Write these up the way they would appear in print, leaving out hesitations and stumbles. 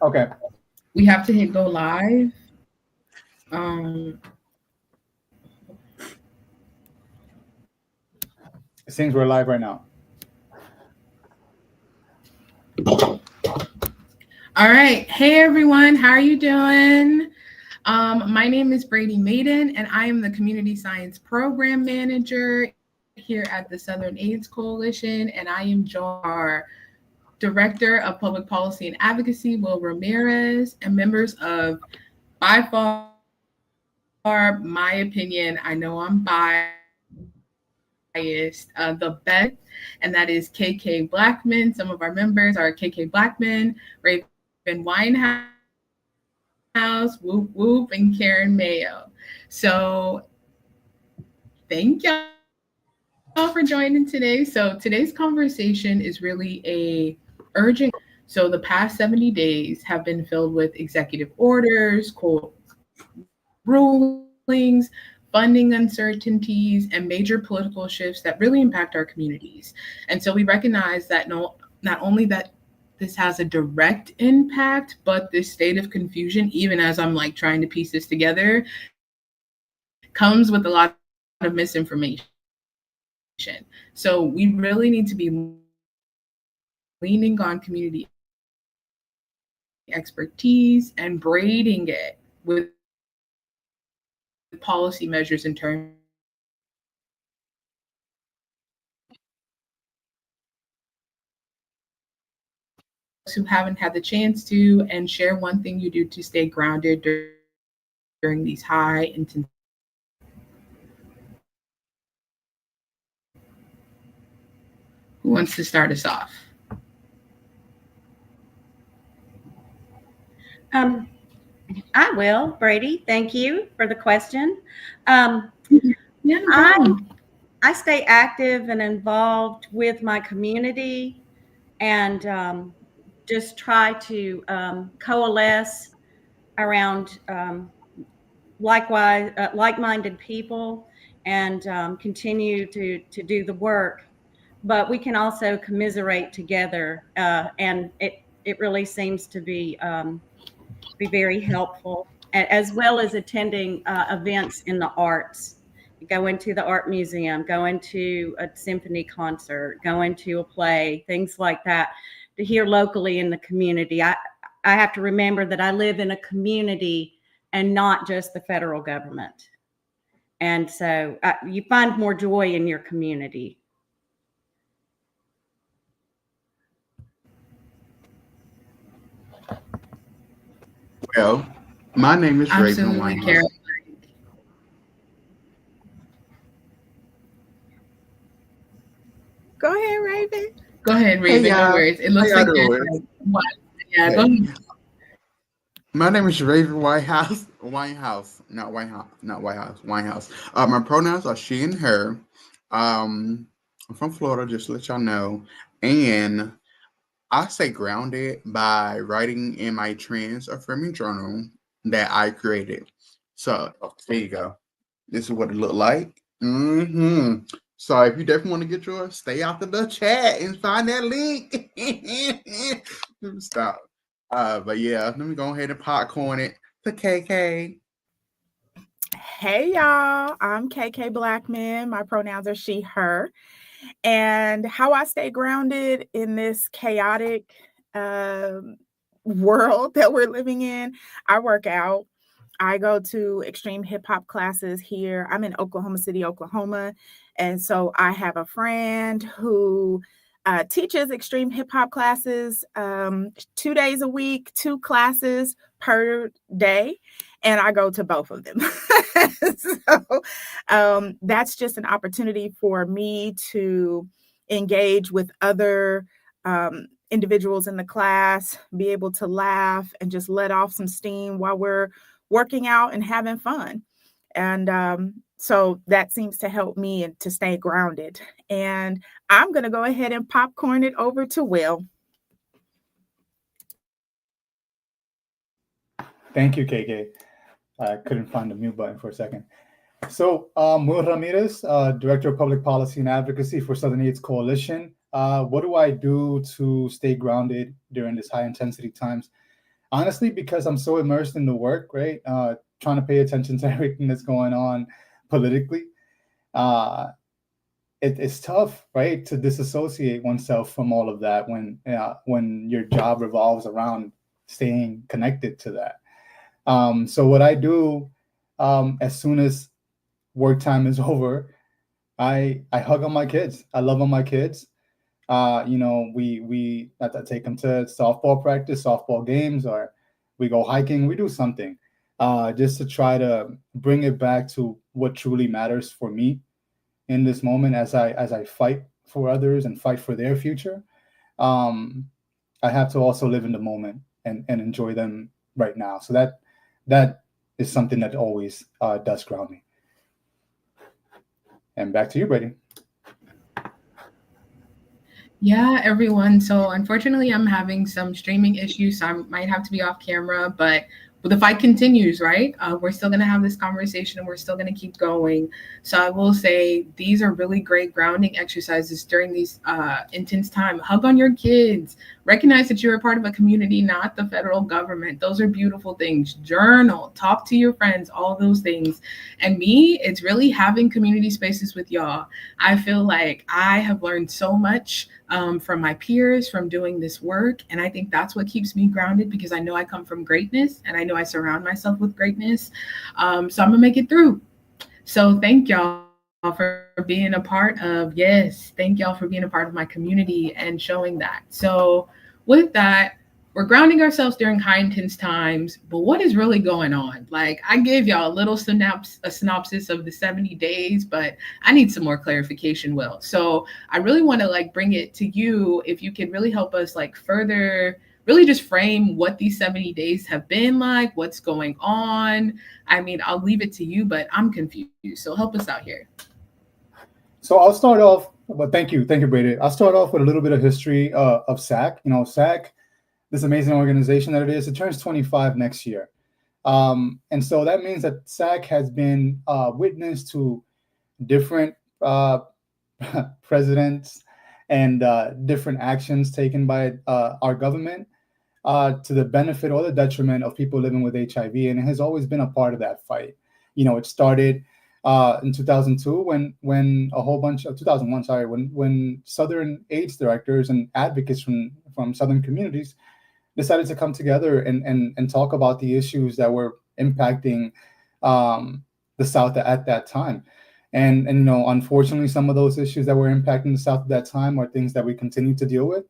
Okay. We have to hit go live. It seems we're live right now. All right. Hey, everyone. How are you doing? My name is Brady Maiden, and I am the Community Science Program Manager here at the Southern AIDS Coalition, and I am joined by our Director of Public Policy and Advocacy, Will Ramirez, and members of, by far, my opinion, I know I'm biased, the best, and that is KK Blackman. Some of our members are KK Blackman, Raven Winehouse, Whoop Whoop, and Karen Mayo. So thank y'all for joining today. So today's conversation is really a urgent. So the past 70 days have been filled with executive orders, court rulings, funding uncertainties, and major political shifts that really impact our communities. And so we recognize that not only that this has a direct impact, but this state of confusion, even as I'm like trying to piece this together, comes with a lot of misinformation. So we really need to be leaning on community expertise and braiding it with policy measures in terms who haven't had the chance to, and share one thing you do to stay grounded during these high intensity times. Who wants to start us off? I will, Brady. Thank you for the question. Yeah, no I stay active and involved with my community and just try to coalesce around like-minded people and continue to do the work. But we can also commiserate together, and it really seems to be very helpful, as well as attending events in the arts. Go into the art museum, go into a symphony concert, go into a play, things like that, to hear locally in the community. I have to remember that I live in a community and not just the federal government. And so you find more joy in your community. Well, my name is Raven absolutely, Winehouse. Karen. Go ahead, Raven. Go ahead, Hey Raven. No y'all, worries. It how looks y'all like you're doing? like, what? Yeah, go Hey, ahead. my name is Raven Whitehouse. Winehouse, not Whitehouse, not Whitehouse. Winehouse. My pronouns are she and her. I'm from Florida, just to let y'all know, and I stay grounded by writing in my trans affirming journal that I created. So there you go. This is what it looked like. So if you definitely want to get yours, stay out of the chat and find that link. Stop. But yeah, let me go ahead and popcorn it to KK. Hey, y'all. I'm KK Blackman. My pronouns are she, her. And how I stay grounded in this chaotic world that we're living in, I work out. I go to extreme hip hop classes here. I'm in Oklahoma City, Oklahoma. And so I have a friend who teaches extreme hip hop classes 2 days a week, 2 classes per day. And I go to both of them. So that's just an opportunity for me to engage with other individuals in the class, be able to laugh and just let off some steam while we're working out and having fun. And so that seems to help me to stay grounded. And I'm going to go ahead and popcorn it over to Will. Thank you, KK. I couldn't find the mute button for a second. So, Will Ramirez, Director of Public Policy and Advocacy for Southern AIDS Coalition. What do I do to stay grounded during this high intensity times? honestly, because I'm so immersed in the work, right? Trying to pay attention to everything that's going on politically. Uh, it's tough, right, to disassociate oneself from all of that when your job revolves around staying connected to that. So what I do, as soon as work time is over, I hug on my kids. I love on my kids. We have to take them to softball practice, softball games, or we go hiking. We do something, just to try to bring it back to what truly matters for me in this moment as I fight for others and fight for their future. um, I have to also live in the moment and enjoy them right now. So that is something that always does ground me. And back to you, Brady. Yeah, everyone. So unfortunately, I'm having some streaming issues, so I might have to be off camera, but the fight continues, right? We're still going to have this conversation and we're still going to keep going. So I will say these are really great grounding exercises during these intense time. Hug on your kids. Recognize that you're a part of a community, not the federal government. Those are beautiful things. Journal, talk to your friends, all those things. And me, it's really having community spaces with y'all. I feel like I have learned so much from my peers, from doing this work. And I think that's what keeps me grounded, because I know I come from greatness and I know I surround myself with greatness. So I'm going to make it through. So thank y'all for being a part of, yes, thank y'all for being a part of my community and showing that. So with that, we're grounding ourselves during high intense times, but what is really going on? Like, I gave y'all a little synopsis of the 70 days, but I need some more clarification, Will. So I really want to like bring it to you, if you could really help us like further really just frame what these 70 days have been like, what's going on. I mean, I'll leave it to you, but I'm confused. So help us out here. So I'll start off. But thank you, Brady. I'll start off with a little bit of history of SAC. SAC, this amazing organization that it is, it turns 25 next year. And so that means that SAC has been witness to different presidents and different actions taken by our government to the benefit or the detriment of people living with HIV, and it has always been a part of that fight. It started in 2002 when a whole bunch of 2001, sorry, when Southern AIDS directors and advocates from Southern communities decided to come together and talk about the issues that were impacting the South at that time. And unfortunately, some of those issues that were impacting the South at that time are things that we continue to deal with: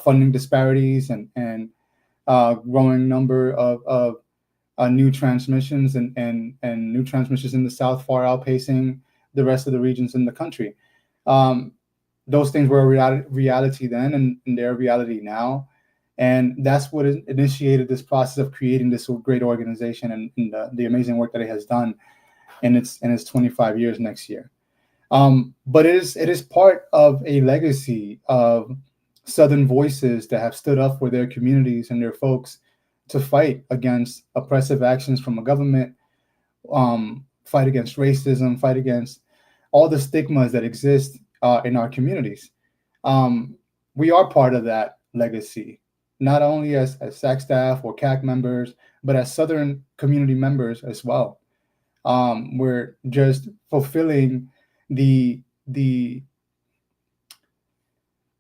funding disparities and growing number of new transmissions and new transmissions in the South far outpacing the rest of the regions in the country. Um, those things were a reality then, and they're a reality now. And that's what initiated this process of creating this great organization and the amazing work that it has done in its 25 years next year. But it is part of a legacy of Southern voices that have stood up for their communities and their folks to fight against oppressive actions from a government, fight against racism, fight against all the stigmas that exist in our communities. We are part of that legacy, not only as SAC staff or CAC members, but as Southern community members as well. We're just fulfilling the the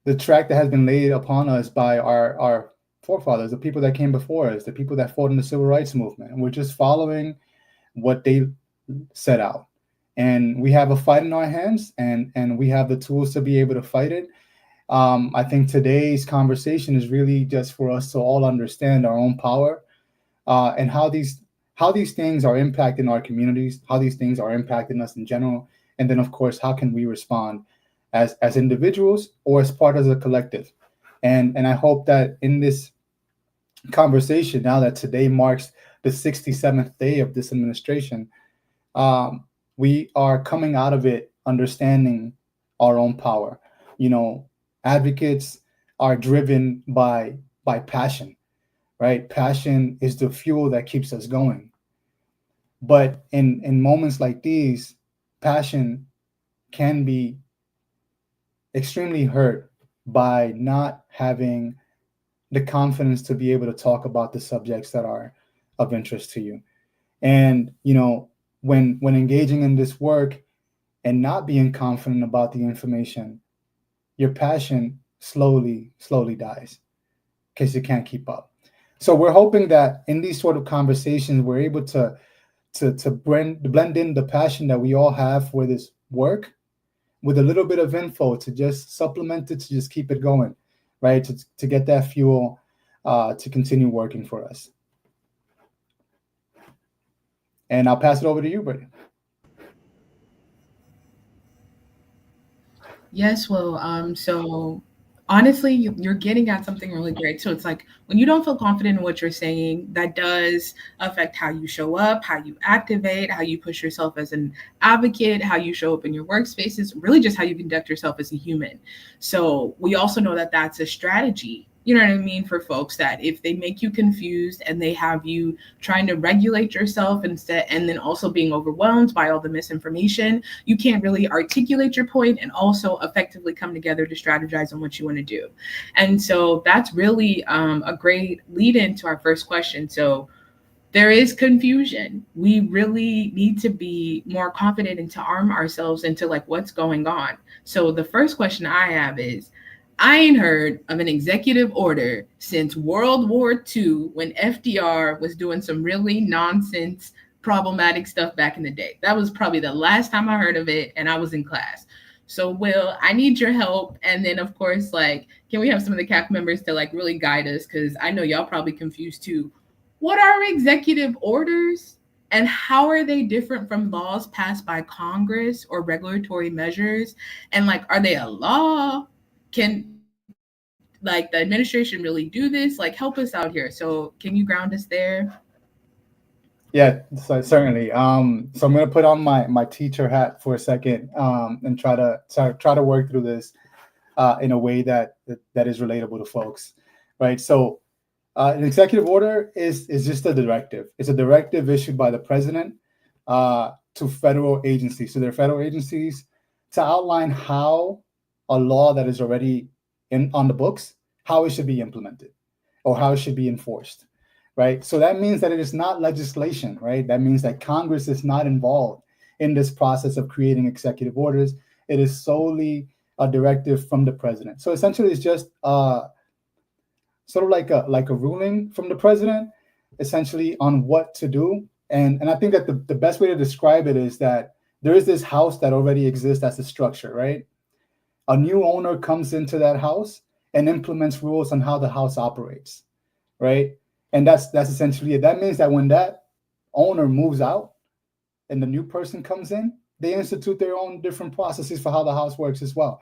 the track that has been laid upon us by our forefathers, the people that came before us, the people that fought in the civil rights movement. And we're just following what they set out. And we have a fight in our hands, and we have the tools to be able to fight it. I think today's conversation is really just for us to all understand our own power, and how these things are impacting our communities, how these things are impacting us in general, and then of course how can we respond as individuals or as part of a collective. And I hope that in this conversation, now that today marks the 67th day of this administration, we are coming out of it understanding our own power. Advocates are driven by passion, right? Passion is the fuel that keeps us going. But in moments like these, passion can be extremely hurt by not having the confidence to be able to talk about the subjects that are of interest to you. And when engaging in this work and not being confident about the information, your passion slowly dies because you can't keep up. So we're hoping that in these sort of conversations, we're able to blend in the passion that we all have for this work with a little bit of info to just supplement it, to just keep it going, right? To get that fuel to continue working for us. And I'll pass it over to you, Brittany. Yes, well, so honestly, you're getting at something really great. So it's like when you don't feel confident in what you're saying, that does affect how you show up, how you activate, how you push yourself as an advocate, how you show up in your workspaces, really just how you conduct yourself as a human. So we also know that that's a strategy. You know what I mean? For folks that if they make you confused and they have you trying to regulate yourself instead, and then also being overwhelmed by all the misinformation, you can't really articulate your point and also effectively come together to strategize on what you want to do. And so that's really a great lead into our first question. So there is confusion. We really need to be more confident and to arm ourselves into like what's going on. So the first question I have is, I ain't heard of an executive order since World War II when FDR was doing some really nonsense, problematic stuff back in the day. That was probably the last time I heard of it, and I was in class. So, Will, I need your help. And then, of course, like, can we have some of the CAC members to like really guide us? Because I know y'all probably confused too. What are executive orders? And how are they different from laws passed by Congress or regulatory measures? And like, are they a law? Can like the administration really do this? Like, help us out here. So can you ground us there? Yeah, so certainly. So I'm going to put on my teacher hat for a second, and try to work through this in a way that is relatable to folks, right? So an executive order is just a directive. It's a directive issued by the president to federal agencies. So they're federal agencies to outline how a law that is already on the books, how it should be implemented or how it should be enforced, right? So that means that it is not legislation, right? That means that Congress is not involved in this process of creating executive orders. It is solely a directive from the president. So essentially, it's just sort of like a ruling from the president, essentially on what to do. And I think that the best way to describe it is that there is this house that already exists as a structure, right? A new owner comes into that house and implements rules on how the house operates, right? And that's essentially it. That means that when that owner moves out and the new person comes in, they institute their own different processes for how the house works as well.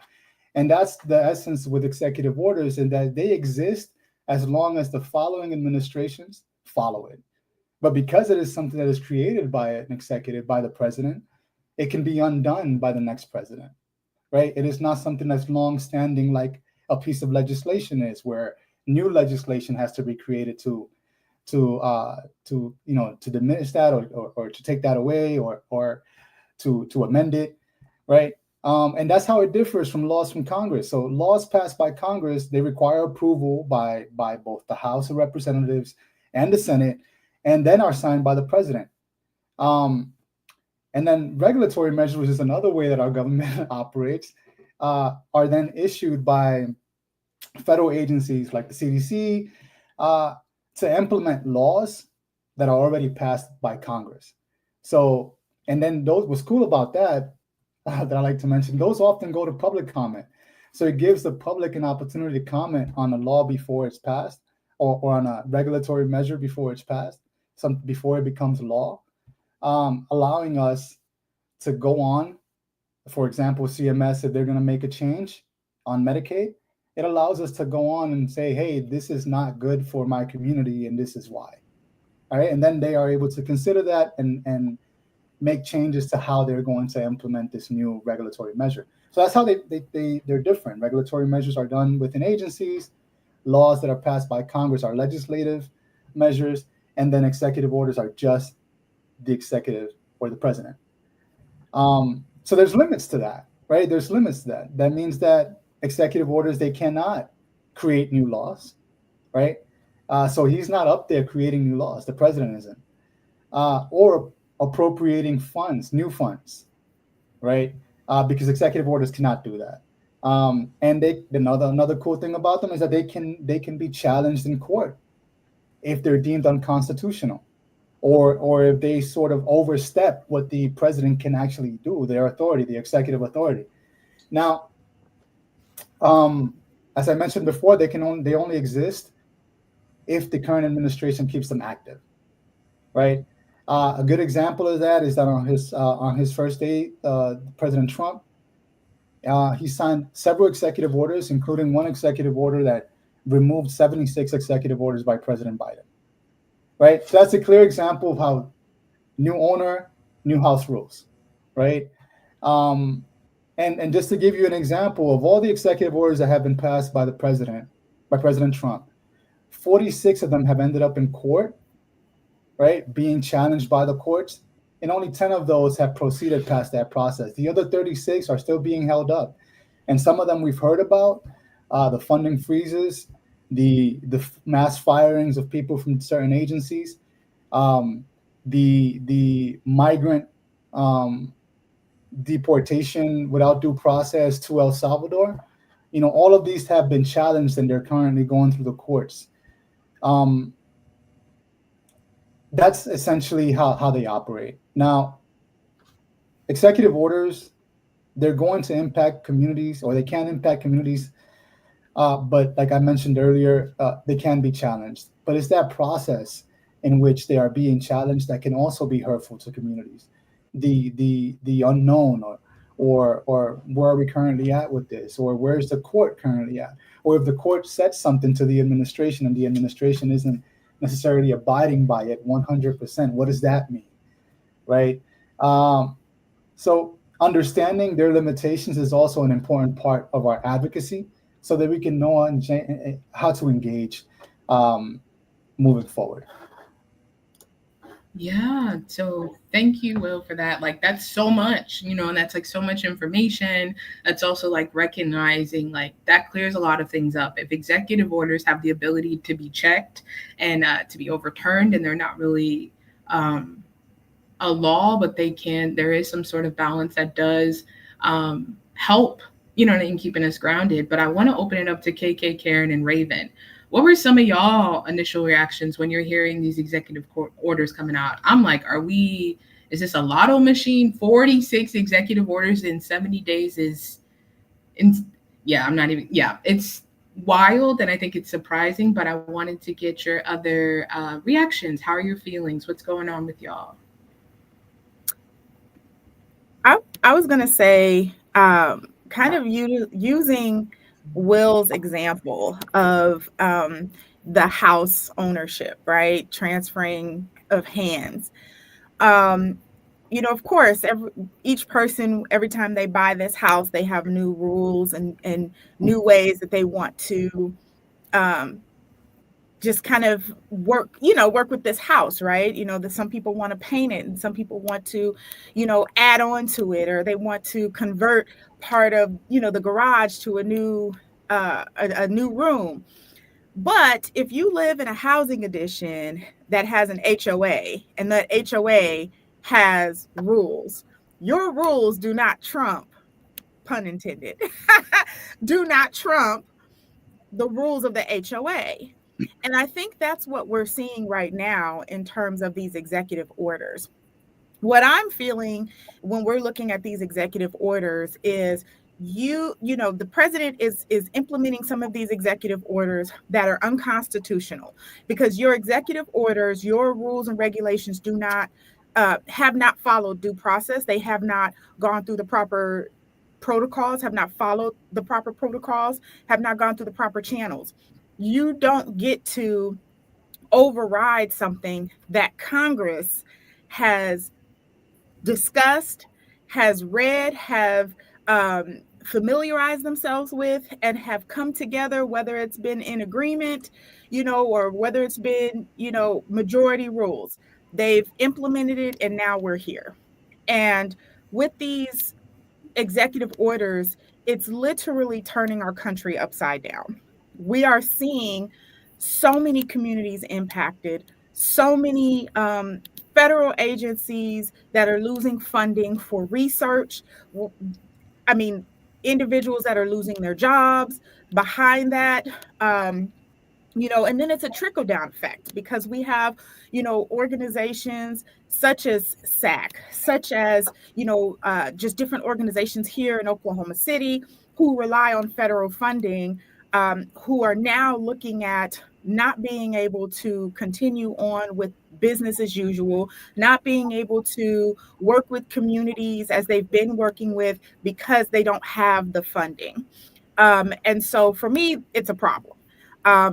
And that's the essence with executive orders, in that they exist as long as the following administrations follow it. But because it is something that is created by an executive, by the president, it can be undone by the next president, right? It is not something that's long standing like a piece of legislation is, where new legislation has to be created to diminish that or to take that away or to amend it, right? And that's how it differs from laws from Congress. So laws passed by Congress, they require approval by both the House of Representatives and the Senate, and then are signed by the president. And then regulatory measures, which is another way that our government operates, are then issued by federal agencies like the CDC to implement laws that are already passed by Congress. So, and then those, what's cool about that, that I like to mention, those often go to public comment. So it gives the public an opportunity to comment on a law before it's passed, or on a regulatory measure before it's passed, before it becomes law, allowing us to go on. For example, CMS, if they're going to make a change on Medicaid, it allows us to go on and say, hey, this is not good for my community, and this is why. All right. And then they are able to consider that and make changes to how they're going to implement this new regulatory measure. So that's how they're different. Regulatory measures are done within agencies. Laws that are passed by Congress are legislative measures, and then executive orders are just the executive or the president. So there's limits to that, right? There's limits to that. That means that executive orders, they cannot create new laws. right? So he's not up there creating new laws. The president isn't, or appropriating funds, new funds, right? Because executive orders cannot do that. And another cool thing about them is that they can be challenged in court if they're deemed unconstitutional, or if they sort of overstep what the president can actually do, their authority, the executive authority. Now, um, as I mentioned before, they only exist if the current administration keeps them active, right? A good example of that is that on his first day, President Trump, he signed several executive orders, including one executive order that removed 76 executive orders by President Biden, right? So that's a clear example of how new owner, new house rules, right? Um, and just to give you an example of all the executive orders that have been passed by President Trump, 46 of them have ended up in court, right, being challenged by the courts, and only 10 of those have proceeded past that process. The other 36 are still being held up, and some of them we've heard about, the funding freezes, the mass firings of people from certain agencies, um, the migrant um, deportation without due process to El Salvador. All of these have been challenged and they're currently going through the courts. Um, that's essentially how they operate. Now, executive orders, they're going to impact communities, or they can impact communities, but like I mentioned earlier, they can be challenged. But it's that process in which they are being challenged that can also be hurtful to communities. The unknown, or where are we currently at with this, or where's the court currently at, or if the court said something to the administration and the administration isn't necessarily abiding by it 100%, what does that mean, right? Um, so understanding their limitations is also an important part of our advocacy, so that we can know how to engage um, moving forward. Yeah, so thank you, Will, for that. Like, that's so much, and that's like so much information. That's also like recognizing like that clears a lot of things up. If executive orders have the ability to be checked and to be overturned, and they're not really um, a law, but there is some sort of balance that does help, in keeping us grounded. But I want to open it up to KK, Karen, and Raven. What were some of y'all initial reactions when you're hearing these executive court orders coming out? I'm like, is this a lotto machine? 46 executive orders in 70 days yeah, I'm not even, yeah, it's wild. And I think it's surprising, but I wanted to get your other reactions. How are your feelings? What's going on with y'all? I was going to say, kind of using Will's example of the house ownership, right? Transferring of hands. Of course, each person, every time they buy this house, they have new rules and new ways that they want to um, just kind of work with this house, right? That some people want to paint it and some people want to, add on to it, or they want to convert part of, the garage to a new room. But if you live in a housing addition that has an HOA and that HOA has rules, your rules do not trump, pun intended, do not trump the rules of the HOA. And I think that's what we're seeing right now in terms of these executive orders. What I'm feeling when we're looking at these executive orders is the president is implementing some of these executive orders that are unconstitutional, because your executive orders, your rules and regulations do not have not followed due process. They have not gone through the proper protocols, have not followed the proper protocols, have not gone through the proper channels. You don't get to override something that Congress has discussed, has read, have familiarized themselves with, and have come together, whether it's been in agreement, or whether it's been, majority rules. They've implemented it, and now we're here. And with these executive orders, it's literally turning our country upside down. We are seeing so many communities impacted, so many federal agencies that are losing funding for research. I mean, individuals that are losing their jobs behind that. And then it's a trickle down effect because we have, organizations such as SAC, such as, just different organizations here in Oklahoma City who rely on federal funding, who are now looking at not being able to continue on with business as usual, not being able to work with communities as they've been working with because they don't have the funding. And so for me, it's a problem,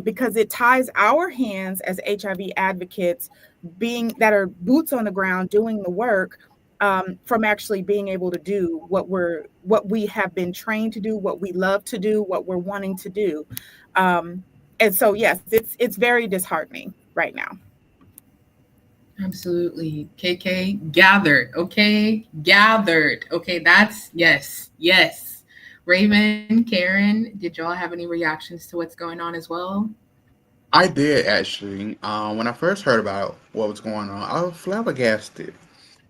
because it ties our hands as HIV advocates, being that are boots on the ground doing the work, from actually being able to do what we have been trained to do, what we love to do, what we're wanting to do. And so yes, it's very disheartening right now. Absolutely. KK, gathered. Okay. Gathered. Okay. That's yes. Yes. Raven, Karen, did y'all have any reactions to what's going on as well? I did actually. When I first heard about what was going on, I was flabbergasted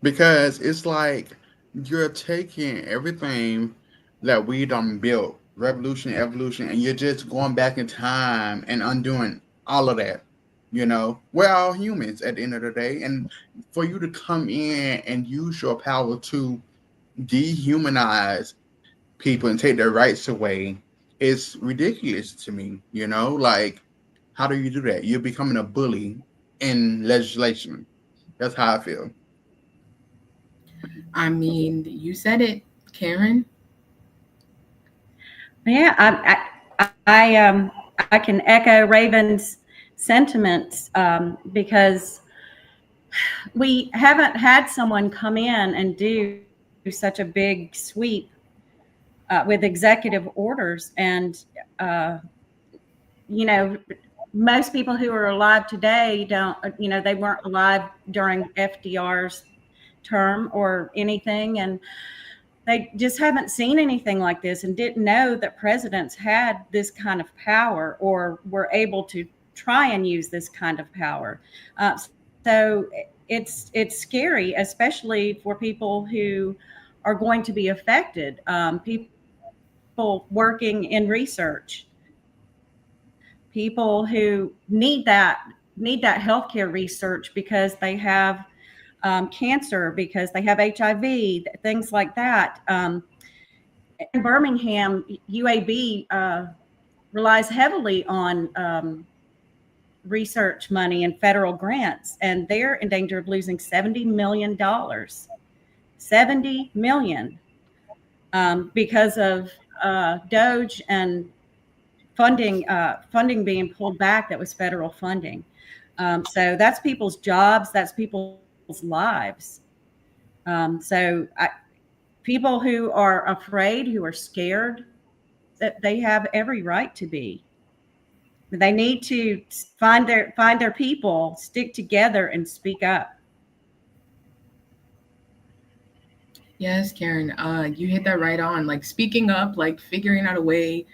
because it's like you're taking everything that we done built, revolution, evolution, and you're just going back in time and undoing all of that. We're all humans at the end of the day, and for you to come in and use your power to dehumanize people and take their rights away is ridiculous to me. Like, how do you do that? You're becoming a bully in legislation. That's how I feel. I mean, you said it, Karen. Yeah, I can echo Raven's sentiments, because we haven't had someone come in and do such a big sweep with executive orders. And you know, most people who are alive today don't, they weren't alive during FDR's term or anything, and they just haven't seen anything like this and didn't know that presidents had this kind of power or were able to try and use this kind of power. So it's scary, especially for people who are going to be affected. People working in research, people who need that healthcare research because they have cancer, because they have HIV, things like that. In Birmingham, UAB relies heavily on research money and federal grants, and they're in danger of losing $70 million. $70 million, because of Doge and funding being pulled back that was federal funding. So that's people's jobs, that's people's lives. People who are afraid, who are scared, that they have every right to be. They need to find their people, stick together, and speak up. Yes, Karen. You hit that right on. Like speaking up, like figuring out a way.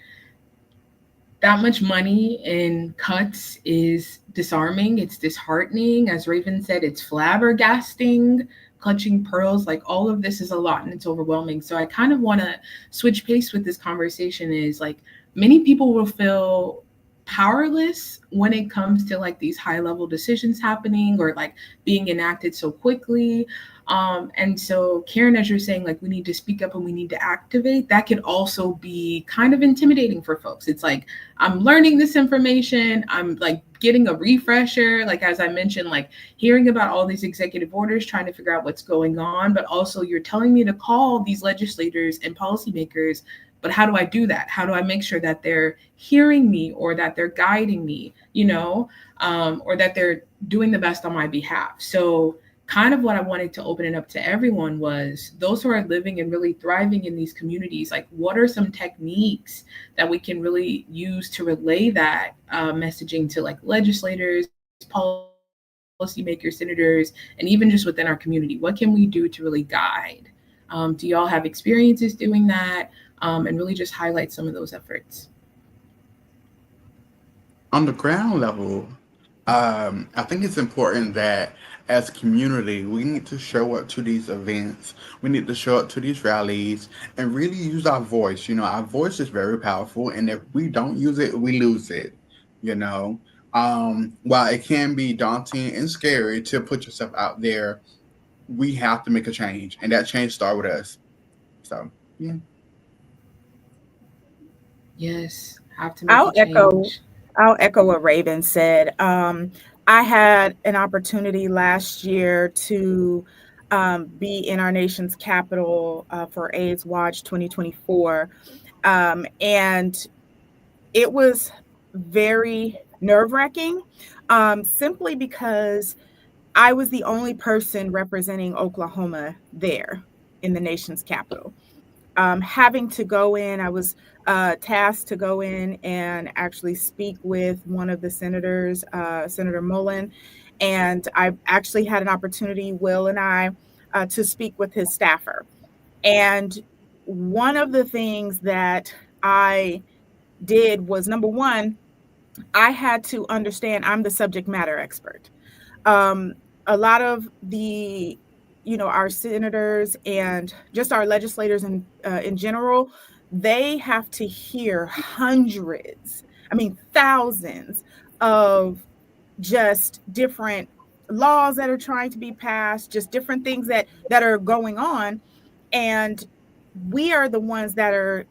That much money in cuts is disarming. It's disheartening. As Raven said, it's flabbergasting, clutching pearls. Like all of this is a lot and it's overwhelming. So I kind of want to switch pace with this conversation is like many people will feel powerless when it comes to like these high level decisions happening or like being enacted so quickly. And so, Karen, as you're saying, like we need to speak up and we need to activate, that can also be kind of intimidating for folks. It's like, I'm learning this information. I'm like getting a refresher. Like, as I mentioned, like hearing about all these executive orders, trying to figure out what's going on. But also, you're telling me to call these legislators and policymakers. But how do I do that? How do I make sure that they're hearing me or that they're guiding me, or that they're doing the best on my behalf? So, kind of what I wanted to open it up to everyone was those who are living and really thriving in these communities, like what are some techniques that we can really use to relay that messaging to like legislators, policymakers, senators, and even just within our community? What can we do to really guide? Do y'all have experiences doing that, and really just highlight some of those efforts? On the ground level, I think it's important that as a community, we need to show up to these events. We need to show up to these rallies and really use our voice. Our voice is very powerful, and if we don't use it, we lose it. You know, while it can be daunting and scary to put yourself out there, we have to make a change, and that change start with us. So, yeah. Yes, have to make a I'll echo change. I'll echo what Raven said. I had an opportunity last year to be in our nation's capital for AIDS Watch 2024, and it was very nerve wracking, simply because I was the only person representing Oklahoma there in the nation's capital. Having to go in, I was tasked to go in and actually speak with one of the senators, Senator Mullen, and I actually had an opportunity, Will and I, to speak with his staffer. And one of the things that I did was, number one, I had to understand I'm the subject matter expert. um, a lot of the our senators and just our legislators in general, they have to hear hundreds, I mean thousands of just different laws that are trying to be passed, just different things that are going on. And we are the ones that are,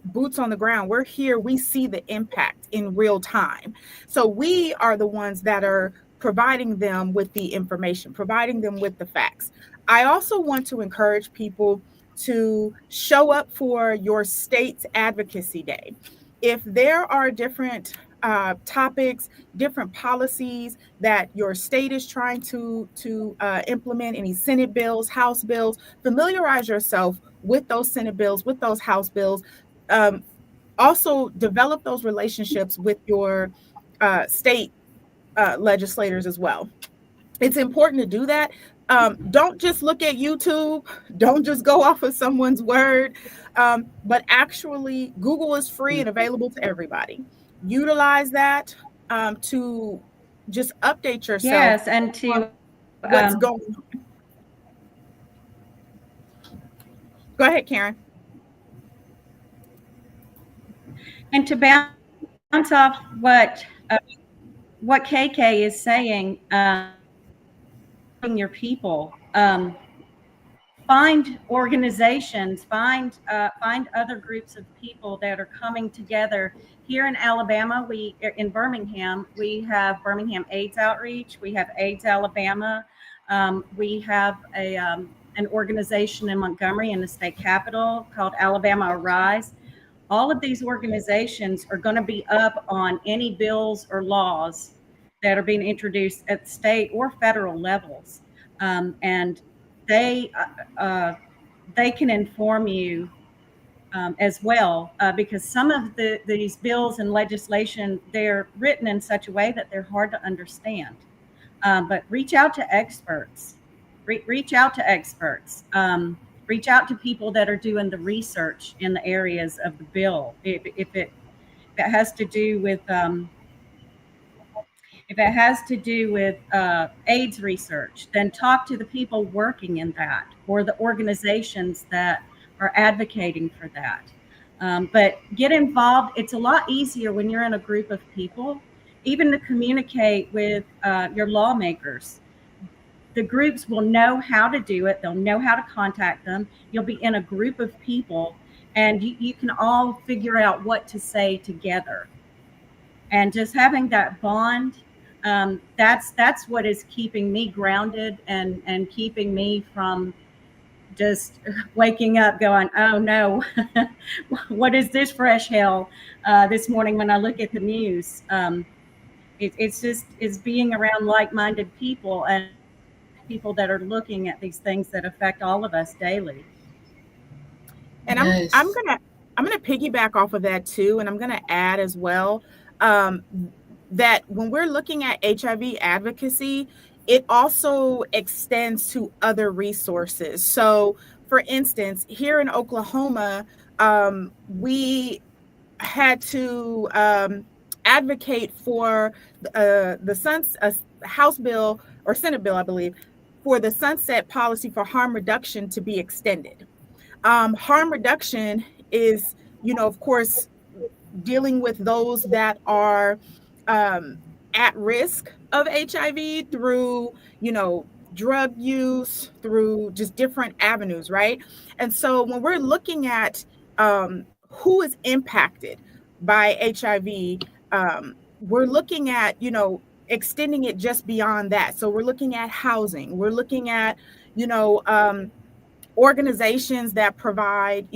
boots on the ground. We're here, we see the impact in real time. So we are the ones that are providing them with the information, providing them with the facts. I also want to encourage people to show up for your state's advocacy day. If there are different topics, different policies that your state is trying to implement, any Senate bills, House bills, familiarize yourself with those Senate bills, with those House bills. Um, Also, develop those relationships with your state legislators as well. It's important to do that. Don't just look at YouTube. Don't just go off of someone's word, but actually, Google is free and available to everybody. Utilize that to just update yourself Yes, and on to what's going on. Go ahead, Karen. bounce off what KK is saying, your people. Find organizations, find other groups of people that are coming together. Here in Alabama, in Birmingham, we have Birmingham AIDS Outreach. We have AIDS Alabama. We have an organization in Montgomery in the state capitol called Alabama Arise. All of these organizations are going to be up on any bills or laws that are being introduced at state or federal levels, and they they can inform you as well, because some of these bills and legislation, they're written in such a way that they're hard to understand. But reach out to experts. Reach out to experts. Reach out to people that are doing the research in the areas of the bill. If it has to do with AIDS research, then talk to the people working in that or the organizations that are advocating for that. But get involved. It's a lot easier when you're in a group of people, even to communicate with your lawmakers. The groups will know how to do it, they'll know how to contact them. You'll be in a group of people, and you can all figure out what to say together. And just having that bond, that's what is keeping me grounded and keeping me from just waking up going, oh no, what is this fresh hell this morning when I look at the news. It's being around like-minded people and people that are looking at these things that affect all of us daily. And Yes. I'm gonna piggyback off of that too, and I'm gonna add as well, um, that when we're looking at HIV advocacy, it also extends to other resources. So, for instance, here in Oklahoma, we had to advocate for House bill or Senate bill, I believe, for the sunset policy for harm reduction to be extended. Harm reduction is, of course, dealing with those that are um, at risk of HIV through, drug use, through just different avenues, right? And so when we're looking at who is impacted by HIV, we're looking at, extending it just beyond that. So we're looking at housing, we're looking at, you know, um, organizations that provide,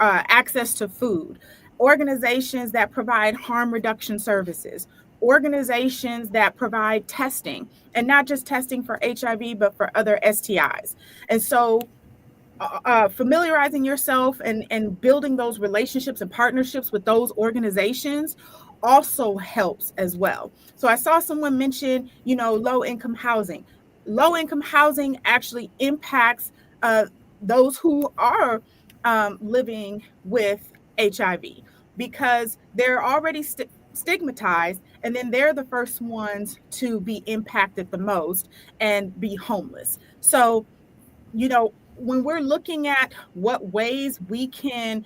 access to food, organizations that provide harm reduction services, organizations that provide testing, and not just testing for HIV, but for other STIs. And so familiarizing yourself and building those relationships and partnerships with those organizations also helps as well. So I saw someone mention, low income housing. Low income housing actually impacts uh, those who are living with HIV because they're already stigmatized, and then they're the first ones to be impacted the most and be homeless. So, when we're looking at what ways we can,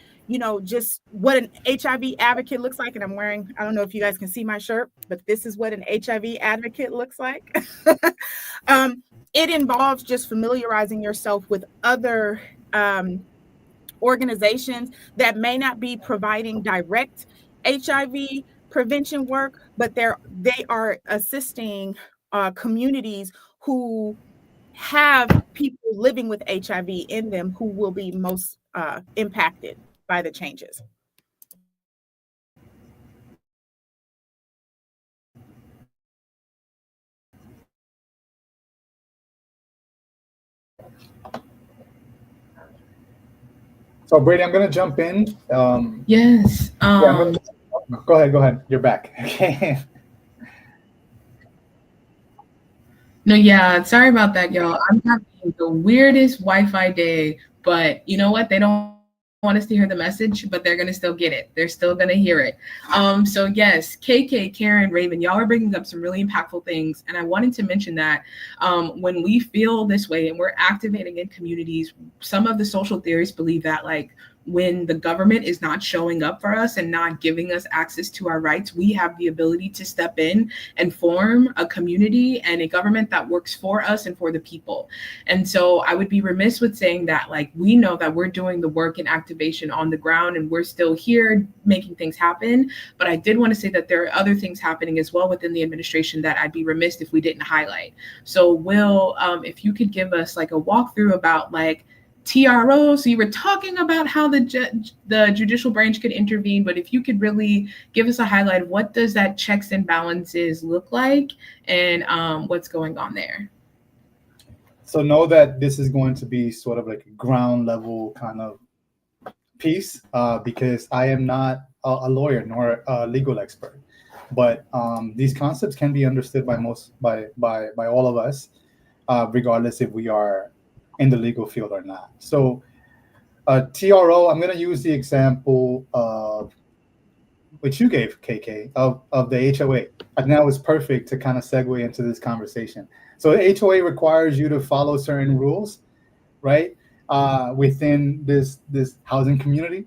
just what an HIV advocate looks like, and I don't know if you guys can see my shirt, but this is what an HIV advocate looks like. um, it involves just familiarizing yourself with other organizations that may not be providing direct HIV prevention work, but they are assisting communities who have people living with HIV in them who will be most impacted by the changes. So Brady, I'm gonna jump in. Yes. Yeah, go ahead. Go ahead. You're back. Okay. No, yeah, sorry about that, y'all. I'm having the weirdest Wi-Fi day, but you know what? They don't want us to hear the message, but they're gonna still get it. They're still gonna hear it. So yes, KK, Karen, Raven, y'all are bringing up some really impactful things, and I wanted to mention that when we feel this way and we're activating in communities, some of the social theorists believe that when the government is not showing up for us and not giving us access to our rights, we have the ability to step in and form a community and a government that works for us and for the people. And so I would be remiss with saying that we know that we're doing the work and activation on the ground and we're still here making things happen. But I did want to say that there are other things happening as well within the administration that I'd be remiss if we didn't highlight. So Will, if you could give us a walkthrough about TRO. So you were talking about how the judicial branch could intervene, but if you could really give us a highlight of what does that checks and balances look like and what's going on there. So know that this is going to be sort of like a ground level kind of piece because I am not a lawyer nor a legal expert, but these concepts can be understood by all of us, regardless if we are in the legal field or not. So TRO, I'm going to use the example of which you gave, KK, of the HOA. I think that was perfect to kind of segue into this conversation. So the HOA requires you to follow certain rules, right, within this housing community.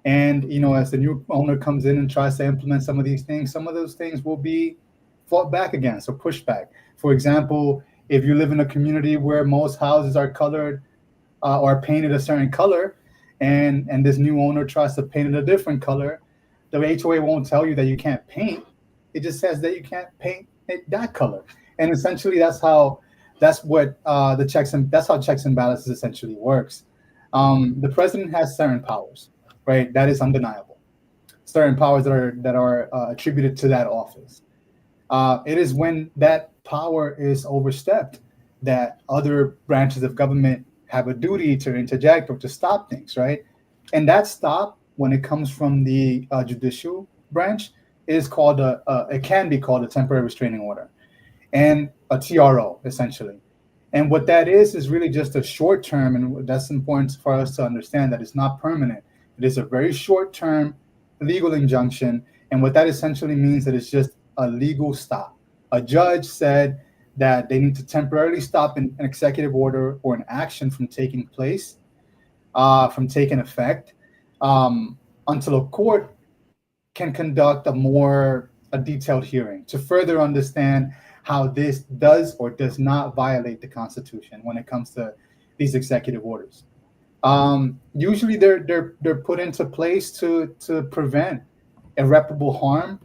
And, as the new owner comes in and tries to implement some of these things, some of those things will be fought back against or pushed back. For example, if you live in a community where most houses are colored or painted a certain color, and this new owner tries to paint it a different color, the HOA won't tell you that you can't paint. It just says that you can't paint it that color. And essentially, that's how checks and balances essentially works. The president has certain powers, right? That is undeniable. Certain powers that are attributed to that office. It is when that power is overstepped that other branches of government have a duty to interject or to stop things, right? And that stop, when it comes from the judicial branch, is called it can be called a temporary restraining order and a TRO, essentially. And what that is really just a short term, and that's important for us to understand that it's not permanent. It is a very short term legal injunction, And what that essentially means that it's just a legal stop. A judge said that they need to temporarily stop an executive order or an action from taking place, from taking effect, until a court can conduct a detailed hearing to further understand how this does or does not violate the Constitution when it comes to these executive orders. Usually, they're put into place to prevent irreparable harm,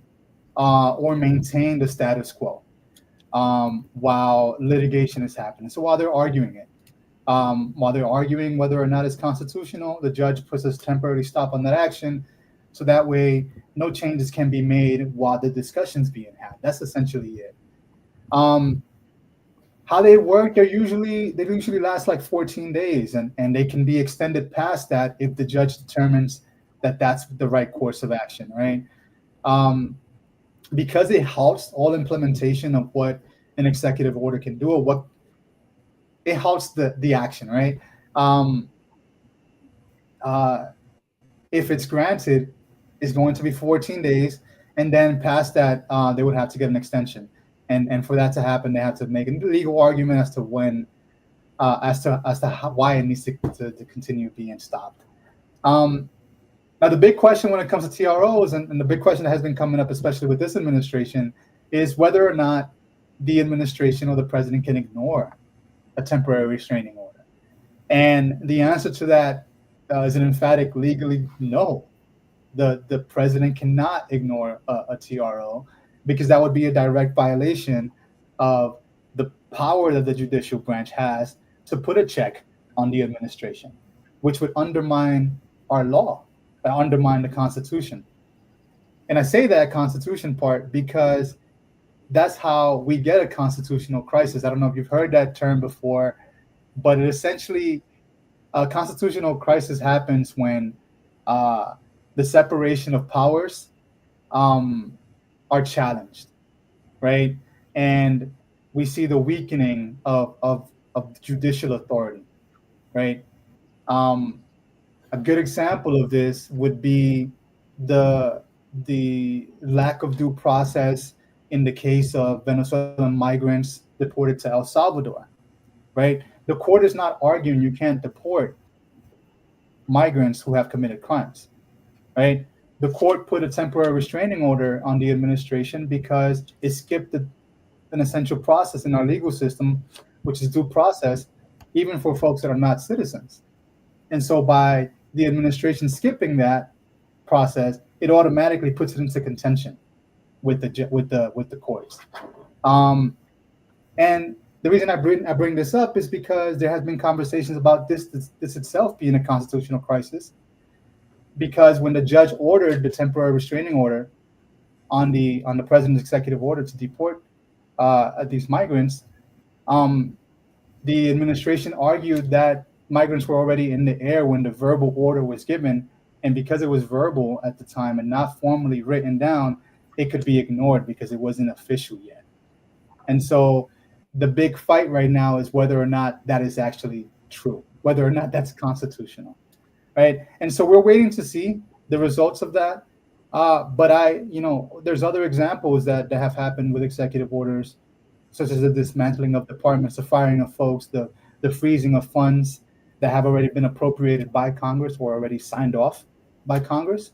or maintain the status quo, while litigation is happening. So while they're arguing it, while they're arguing whether or not it's constitutional, the judge puts a temporary stop on that action, so that way no changes can be made while the discussion's being had. That's essentially it. Um, how they work, they usually last like 14 days, and they can be extended past that if the judge determines that that's the right course of action, right? Um, because it halts all implementation of what an executive order can do, or what it halts the action, right? Um, uh, if it's granted, is going to be 14 days, and then past that, they would have to get an extension, and for that to happen, they have to make a legal argument as to when, as to why it needs to continue being stopped. Um, Now, the big question when it comes to TROs, and the big question that has been coming up, especially with this administration, is whether or not the administration or the president can ignore a temporary restraining order. And the answer to that is an emphatic legally no. The president cannot ignore a TRO, because that would be a direct violation of the power that the judicial branch has to put a check on the administration, which would undermine our law, undermine the Constitution. And I say that Constitution part because that's how we get a constitutional crisis. I don't know if you've heard that term before, but it essentially, a constitutional crisis happens when uh, the separation of powers, um, are challenged, right? And we see the weakening of judicial authority, right? Um, a good example of this would be the the lack of due process in the case of Venezuelan migrants deported to El Salvador, right? The court is not arguing you can't deport migrants who have committed crimes, right? The court put a temporary restraining order on the administration because it skipped an essential process in our legal system, which is due process, even for folks that are not citizens. And so by the administration skipping that process, it automatically puts it into contention with the courts. Um, and the reason I bring this up is because there has been conversations about this itself being a constitutional crisis. Because when the judge ordered the temporary restraining order on the president's executive order to deport these migrants, um, the administration argued that migrants were already in the air when the verbal order was given, and because it was verbal at the time and not formally written down, it could be ignored because it wasn't official yet. And so the big fight right now is whether or not that is actually true, whether or not that's constitutional, right? And so we're waiting to see the results of that. But there's other examples that have happened with executive orders, such as the dismantling of departments, the firing of folks, the freezing of funds that have already been appropriated by Congress or already signed off by Congress.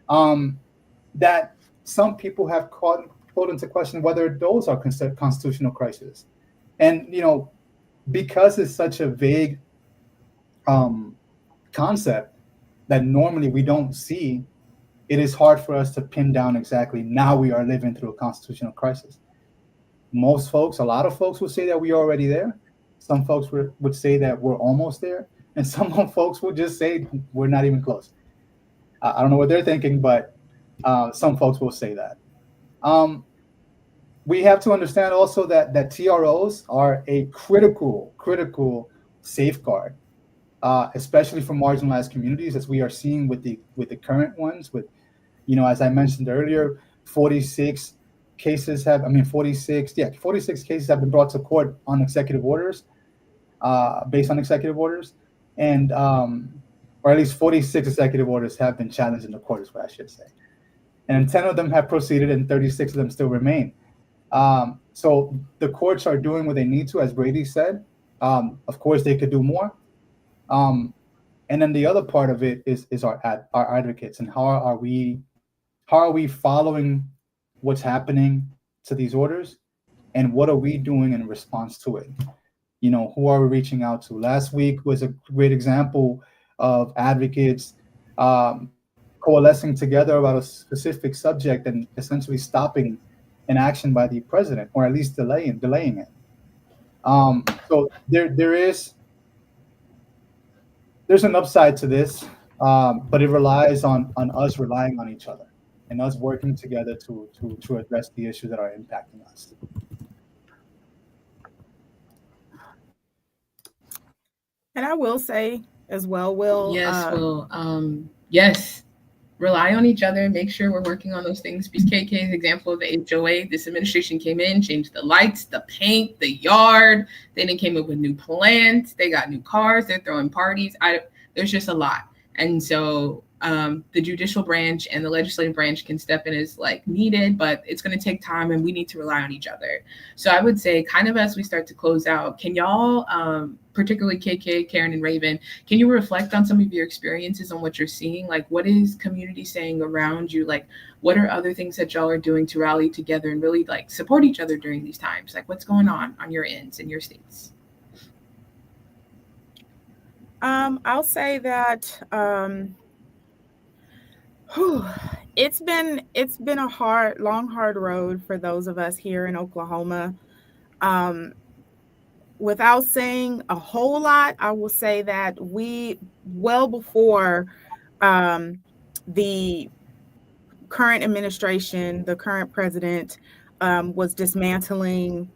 Um, that some people have called into question whether those are considered constitutional crises. And because it's such a vague um, concept that normally we don't see, it is hard for us to pin down exactly now we are living through a constitutional crisis. Most folks, a lot of folks would say that we're already there. Some folks would say that we're almost there. And some folks would just say we're not even close. I don't know what they're thinking, but some folks will say that. Um, we have to understand also that TROs are a critical safeguard, especially for marginalized communities, as we are seeing with the current ones. With as I mentioned earlier, 46 cases have, I mean, 46 cases have been brought to court on executive orders, based on executive orders, and or at least 46 executive orders have been challenged in the court, is what I should say. and 10 of them have proceeded, and 36 of them still remain. So the courts are doing what they need to, as Brady said. Of course, they could do more. Um, and then the other part of it is our advocates, and how are we following what's happening to these orders, and what are we doing in response to it? Who are we reaching out to? Last week was a great example of advocates coalescing together about a specific subject and essentially stopping an action by the president, or at least delaying it. So there's an upside to this, but it relies on us relying on each other and us working together to address the issues that are impacting us. And I will say as well, Will, Yes, rely on each other, make sure we're working on those things. Because KK's example of the HOA, this administration came in, changed the lights, the paint, the yard. They then came up with new plants. They got new cars. They're throwing parties. There's just a lot. And so the judicial branch and the legislative branch can step in as like needed, but it's going to take time, and we need to rely on each other. So I would say, kind of as we start to close out, can y'all, particularly KK, Karen, and Raven, can you reflect on some of your experiences on what you're seeing? Like, what is community saying around you? Like, what are other things that y'all are doing to rally together and really like support each other during these times? Like, what's going on your ends in your states? I'll say that it's been a long, hard road for those of us here in Oklahoma. Without saying a whole lot, I will say that well before the current administration, the current president, was dismantling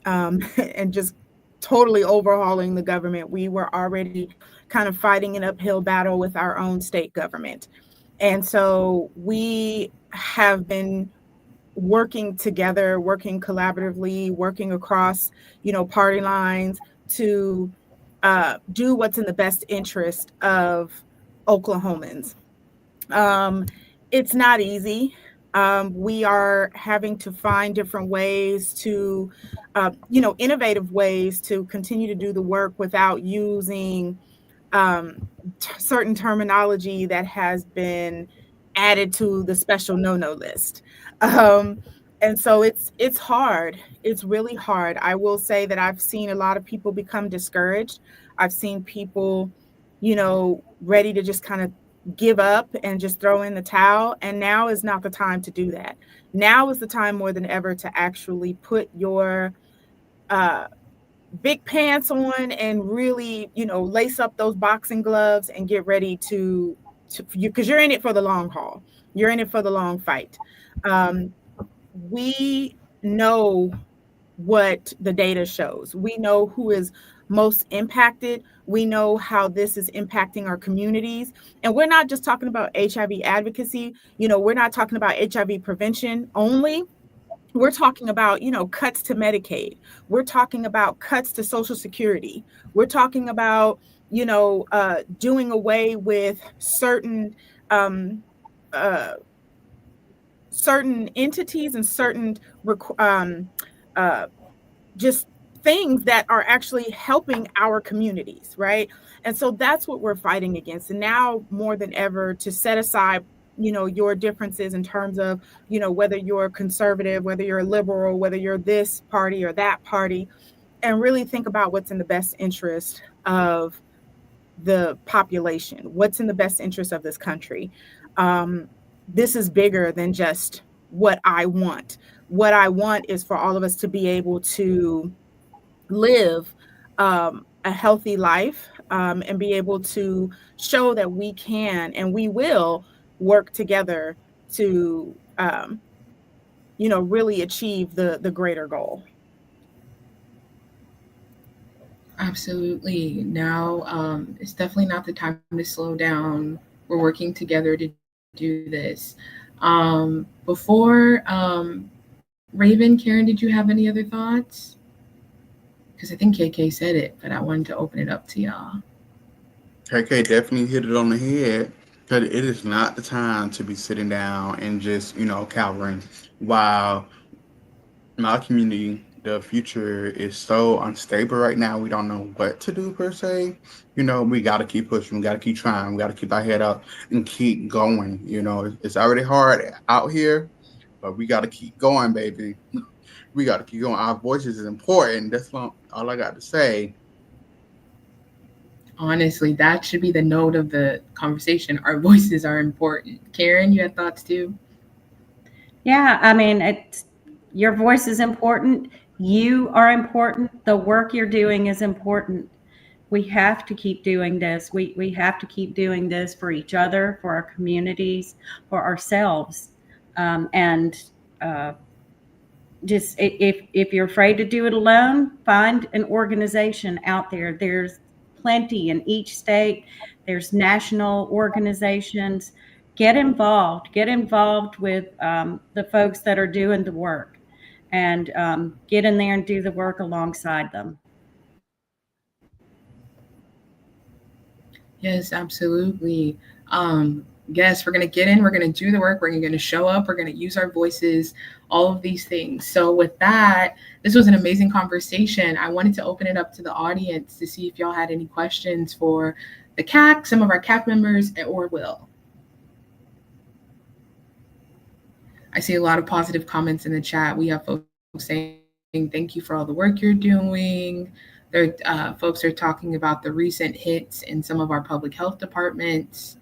and just totally overhauling the government, we were already kind of fighting an uphill battle with our own state government. And so we have been working together, working collaboratively, working across, party lines to do what's in the best interest of Oklahomans. It's not easy. We are having to find different ways to, innovative ways to continue to do the work without using certain terminology that has been added to the special no-no list. And so it's hard. It's really hard. I will say that I've seen a lot of people become discouraged. I've seen people, ready to just kind of give up and just throw in the towel. And now is not the time to do that. Now is the time more than ever to actually put your big pants on and really, lace up those boxing gloves and get ready to because you're in it for the long haul. You're in it for the long fight. We know what the data shows. We know who is most impacted. We know how this is impacting our communities. And we're not just talking about HIV advocacy. We're not talking about HIV prevention only. We're talking about, cuts to Medicaid. We're talking about cuts to Social Security. We're talking about, doing away with certain entities and certain just things that are actually helping our communities, right? And so that's what we're fighting against. And now more than ever, to set aside your differences in terms of, whether you're conservative, whether you're liberal, whether you're this party or that party, and really think about what's in the best interest of the population, what's in the best interest of this country. This is bigger than just what I want. What I want is for all of us to be able to live a healthy life and be able to show that we can and we will work together to, really achieve the greater goal. Absolutely. Now, it's definitely not the time to slow down. We're working together to do this. Before Raven, Karen, did you have any other thoughts? Because I think KK said it, but I wanted to open it up to y'all. KK definitely hit it on the head. that it is not the time to be sitting down and just, cowering. While my community, the future is so unstable right now. We don't know what to do per se. We got to keep pushing. We got to keep trying. We got to keep our head up and keep going. It's already hard out here, but we got to keep going, baby. We got to keep going. Our voices is important. That's all I got to say. Honestly, that should be the note of the conversation. Our voices are important. Karen, you had thoughts too? Yeah, I mean, your voice is important. You are important. The work you're doing is important. We have to keep doing this. We have to keep doing this for each other, for our communities, for ourselves. And just if you're afraid to do it alone, find an organization out there. There's plenty in each state. There's national organizations. Get involved with the folks that are doing the work, and get in there and do the work alongside them. Yes, absolutely. Yes, we're going to get in, we're going to do the work, we're going to show up, we're going to use our voices, all of these things. So, with that, this was an amazing conversation. I wanted to open it up to the audience to see if y'all had any questions for the CAC, some of our CAC members, or Will. I see a lot of positive comments in the chat. We have folks saying, thank you for all the work you're doing. Folks are talking about the recent hits in some of our public health departments.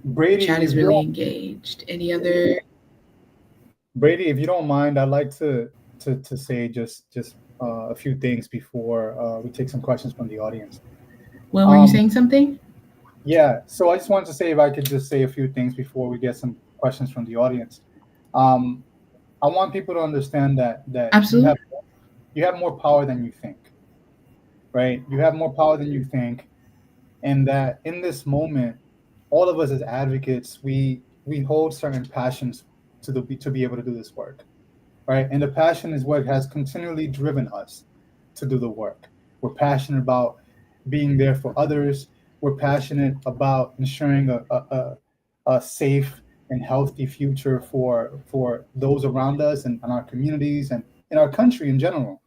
The Brady, chat is if you really don't, engaged. Any other? Brady, if you don't mind, I'd like to say just a few things before we take some questions from the audience. Will, were you Um, saying something? yeah, so I just wanted to say if I could just say a few things before we get some questions from the audience. Um, I want people to understand that Absolutely. you have more power than you think, right? You have more power than you think, and that in this moment, all of us as advocates, we hold certain passions to be able to do this work, right? And the passion is what has continually driven us to do the work. We're passionate about being there for others. We're passionate about ensuring a safe and healthy future for those around us and our communities and in our country in general.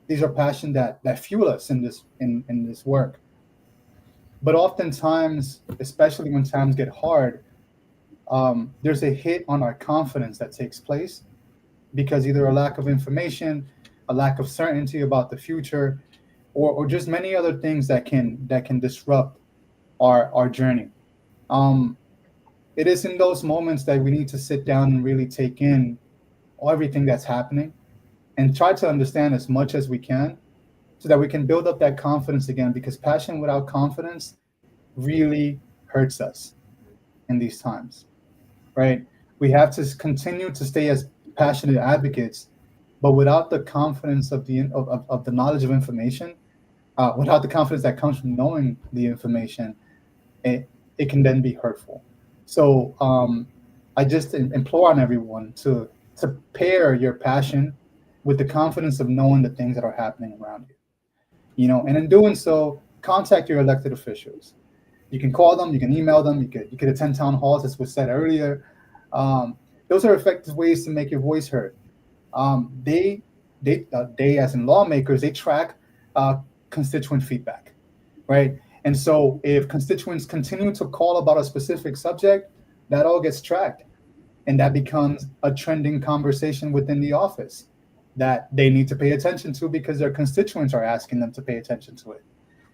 These are passion that fuel us in this work. But oftentimes, especially when times get hard, there's a hit on our confidence that takes place because either a lack of information, a lack of certainty about the future, or just many other things that can disrupt our journey. Um, it is in those moments that we need to sit down and really take in everything that's happening and try to understand as much as we can so that we can build up that confidence again because passion without confidence really hurts us in these times, right? We have to continue to stay as passionate advocates, but without the confidence of the knowledge of information, without the confidence that comes from knowing the information, it can then be hurtful. So I just implore on everyone to pair your passion with the confidence of knowing the things that are happening around you. And in doing so, contact your elected officials. You can call them, you can email them, you could attend town halls, as was said earlier. Those are effective ways to make your voice heard. They as in lawmakers, they track uh, constituent feedback, right? And so if constituents continue to call about a specific subject, that all gets tracked, and that becomes a trending conversation within the office that they need to pay attention to because their constituents are asking them to pay attention to it,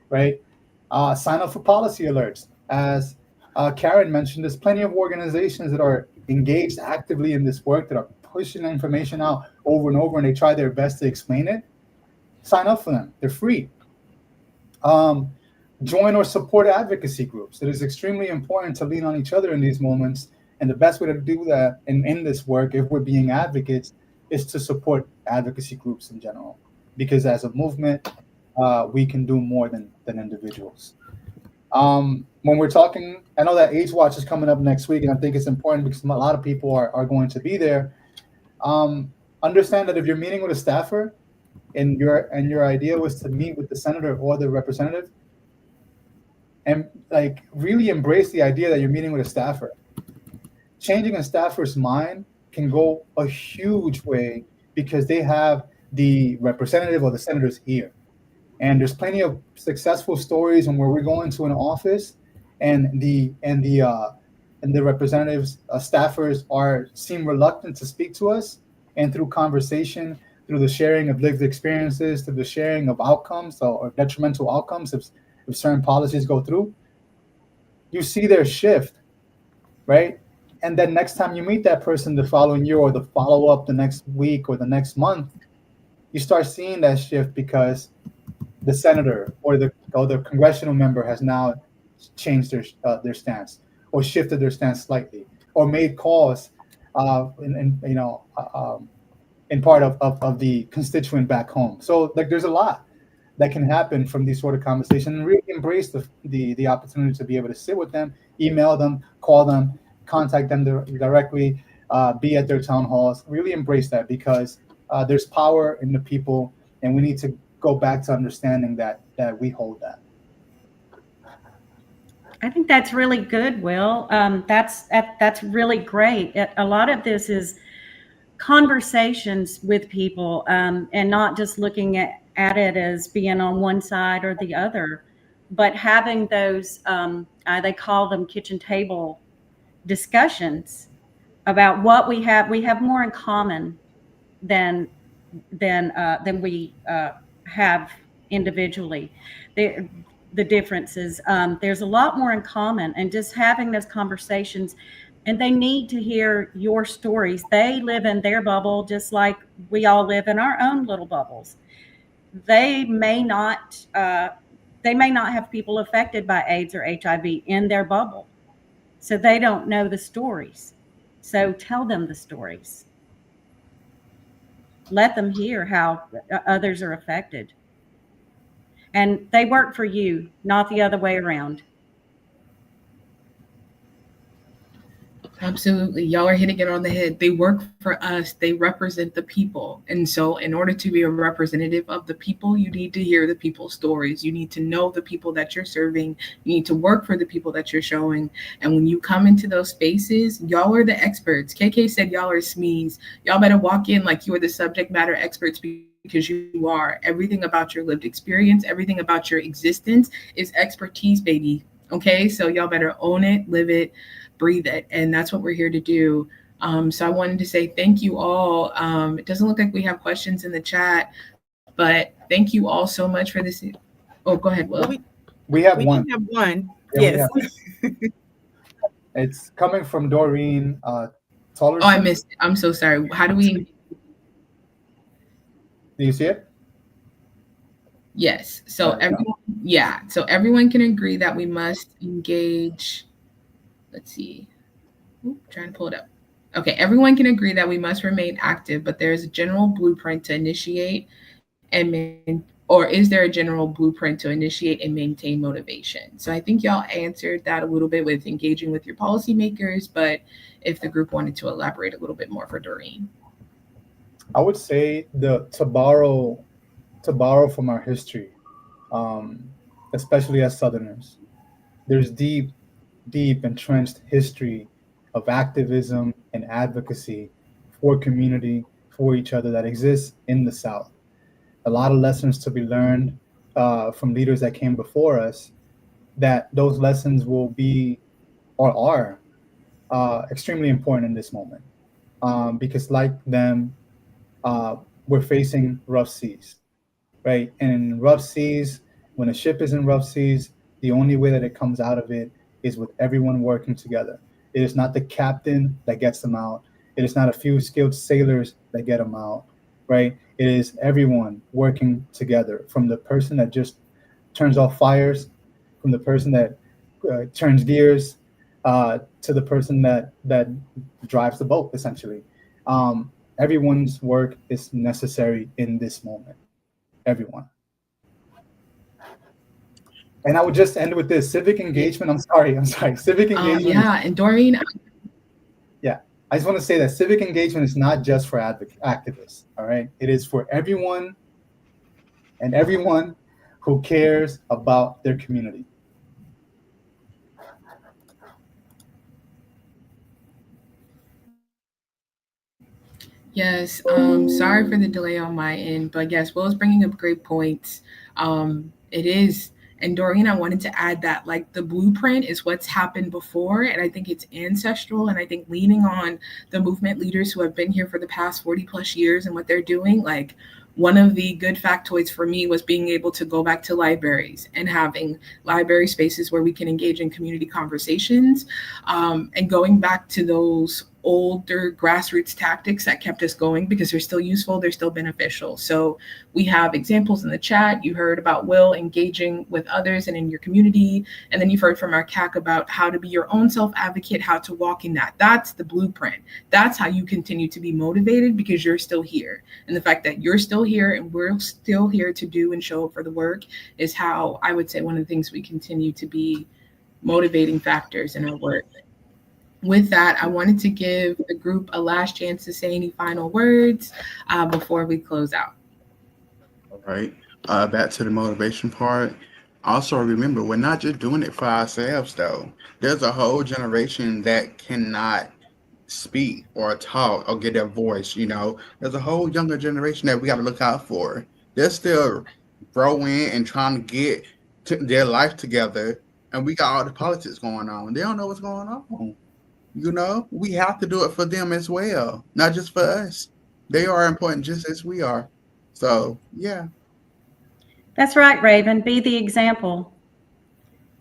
right? Sign up for policy alerts. As Karen mentioned, there's plenty of organizations that are engaged actively in this work that are pushing information out over and over, and they try their best to explain it. Sign up for them. They're free. Um, Join or support advocacy groups. It is extremely important to lean on each other in these moments. And the best way to do that in this work, if we're being advocates, is to support advocacy groups in general. Because as a movement, we can do more than individuals. When we're talking, I know that Age Watch is coming up next week, and I think it's important because a lot of people are going to be there. Understand that if you're meeting with a staffer and your idea was to meet with the senator or the representative, and like really embrace the idea that you're meeting with a staffer. Changing a staffer's mind can go a huge way because they have the representative or the senator's ear. And there's plenty of successful stories on where we go into an office and the representatives, staffers are seem reluctant to speak to us, and through conversation, through the sharing of lived experiences, through the sharing of outcomes or detrimental outcomes if certain policies go through, you see their shift, right? And then next time you meet that person the following year or the follow up the next week or the next month, you start seeing that shift because the senator or the congressional member has now changed their stance or shifted their stance slightly or made calls in in part of the constituent back home. So like there's a lot that can happen from these sort of conversations, and really embrace the opportunity to be able to sit with them, email them, call them, contact them directly, be at their town halls. Really embrace that because there's power in the people, and we need to go back to understanding that we hold that. I think that's really good, Will. That's really great. A lot of this is conversations with people, and not just looking at it as being on one side or the other, but having those, they call them kitchen table discussions about what we have. We have more in common than than we have individually. The, the differences. There's a lot more in common, and just having those conversations. And they need to hear your stories. They live in their bubble just like we all live in our own little bubbles. They may not. They may not have people affected by AIDS or HIV in their bubble, so they don't know the stories. So tell them the stories. Let them hear how others are affected. And they work for you, not the other way around. Absolutely. Y'all are hitting it on the head. They work for us. They represent the people. And so, in order to be a representative of the people, you need to hear the people's stories. You need to know the people that you're serving. You need to work for the people that you're showing. And when you come into those spaces, y'all are the experts. KK said y'all are SMEs. Y'all better walk in like you are the subject matter experts because you are. Everything about your lived experience, everything about your existence is expertise, baby. Okay, so y'all better own it, live it, breathe it. And that's what we're here to do. So I wanted to say thank you all. It doesn't look like we have questions in the chat, but thank you all so much for this. Oh, go ahead, Will. We have We one. do have one. Yeah, Yes. It's coming from Doreen Oh, I Tollerson. missed it. I'm so sorry. How do we? Do you see it? Yes. So everyone, yeah. So everyone can agree that we must engage. Let's see. Trying to pull it up. Okay, everyone can agree that we must remain active, but there is a general blueprint to initiate or is there a general blueprint to initiate and maintain motivation? So I think y'all answered that a little bit with engaging with your policymakers, but if the group wanted to elaborate a little bit more for Doreen. I would say to borrow from our history, um, especially as Southerners. There's deep entrenched history of activism and advocacy for community, for each other that exists in the South. A lot of lessons to be learned from leaders that came before us. That those lessons will be or are extremely important in this moment because, like them, we're facing rough seas, right? And in rough seas, when a ship is in rough seas, the only way that it comes out of it is with everyone working together. It is not the captain that gets them out. It is not a few skilled sailors that get them out, right? It is everyone working together, from the person that just turns off fires, from the person that turns gears, to the person that drives the boat, essentially. Everyone's work is necessary in this moment. Everyone. And I would just end with this civic engagement. I'm sorry. Civic engagement. Yeah, and Doreen. Yeah, I just want to say that civic engagement is not just for activists. All right, it is for everyone and everyone who cares about their community. Yes, sorry for the delay on my end, but yes, Will is bringing up great points. It is, and Doreen, I wanted to add that like the blueprint is what's happened before, and I think it's ancestral, and I think leaning on the movement leaders who have been here for the past 40 plus years and what they're doing, like one of the good factoids for me was being able to go back to libraries and having library spaces where we can engage in community conversations, and going back to those older grassroots tactics that kept us going because they're still useful, they're still beneficial. So we have examples in the chat. You heard about Will engaging with others and in your community. And then you've heard from our CAC about how to be your own self advocate, how to walk in that. That's the blueprint. That's how you continue to be motivated because you're still here. And the fact that you're still here and we're still here to do and show up for the work is how I would say one of the things we continue to be motivating factors in our work. With that, I wanted to give the group a last chance to say any final words before we close out. All right. Back to the motivation part. Also, remember, we're not just doing it for ourselves, though. There's a whole generation that cannot speak or talk or get their voice. There's a whole younger generation that we got to look out for. They're still growing and trying to get their life together, and we got all the politics going on. They don't know what's going on. We have to do it for them as well, not just for us. They are important just as we are. So, yeah. That's right, Raven. Be the example.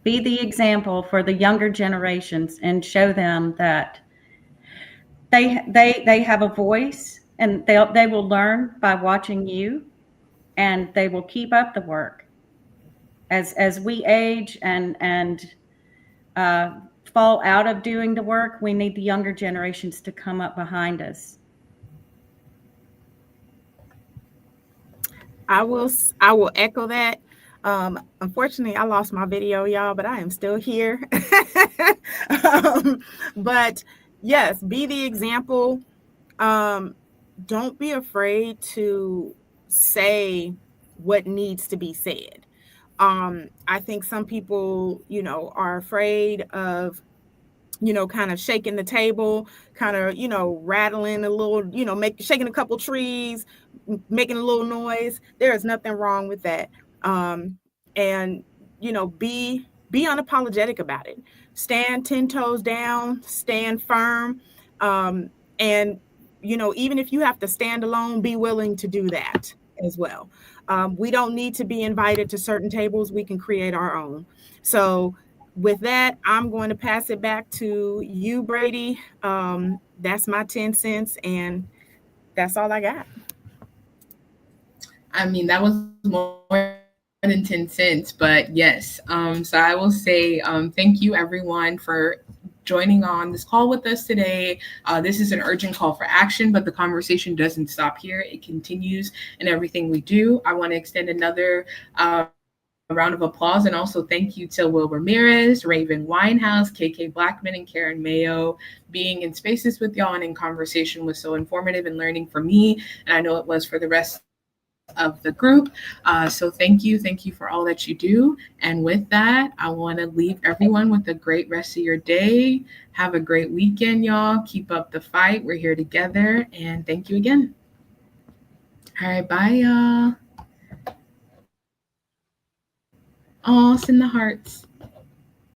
Be the example for the younger generations and show them that they have a voice, and they will learn by watching you, and they will keep up the work. As we age and fall out of doing the work, we need the younger generations to come up behind us. I will echo that. Unfortunately, I lost my video, y'all, but I am still here. But yes, be the example. Don't be afraid to say what needs to be said. I think some people, are afraid of, kind of shaking the table, kind of, rattling a little, shaking a couple trees, making a little noise. There is nothing wrong with that. And, be unapologetic about it. Stand 10 toes down, stand firm. And, even if you have to stand alone, be willing to do that as well. We don't need to be invited to certain tables. We can create our own. So with that, I'm going to pass it back to you, Brady. That's my 10 cents, and that's all I got. I mean, that was more than 10 cents, but yes. So I will say thank you, everyone, for joining on this call with us today. This is an urgent call for action, but the conversation doesn't stop here. It continues in everything we do. I want to extend another a round of applause, and also thank you to Will Ramirez, Raven Winehouse, KK Blackman, and Karen Mayo. Being in spaces with y'all and in conversation was so informative and learning for me, and I know it was for the rest of the group. So thank you for all that you do. And with that, I want to leave everyone with a great rest of your day. Have a great weekend, y'all. Keep up the fight. We're here together, and thank you again. All right, bye, y'all. Oh, send the hearts.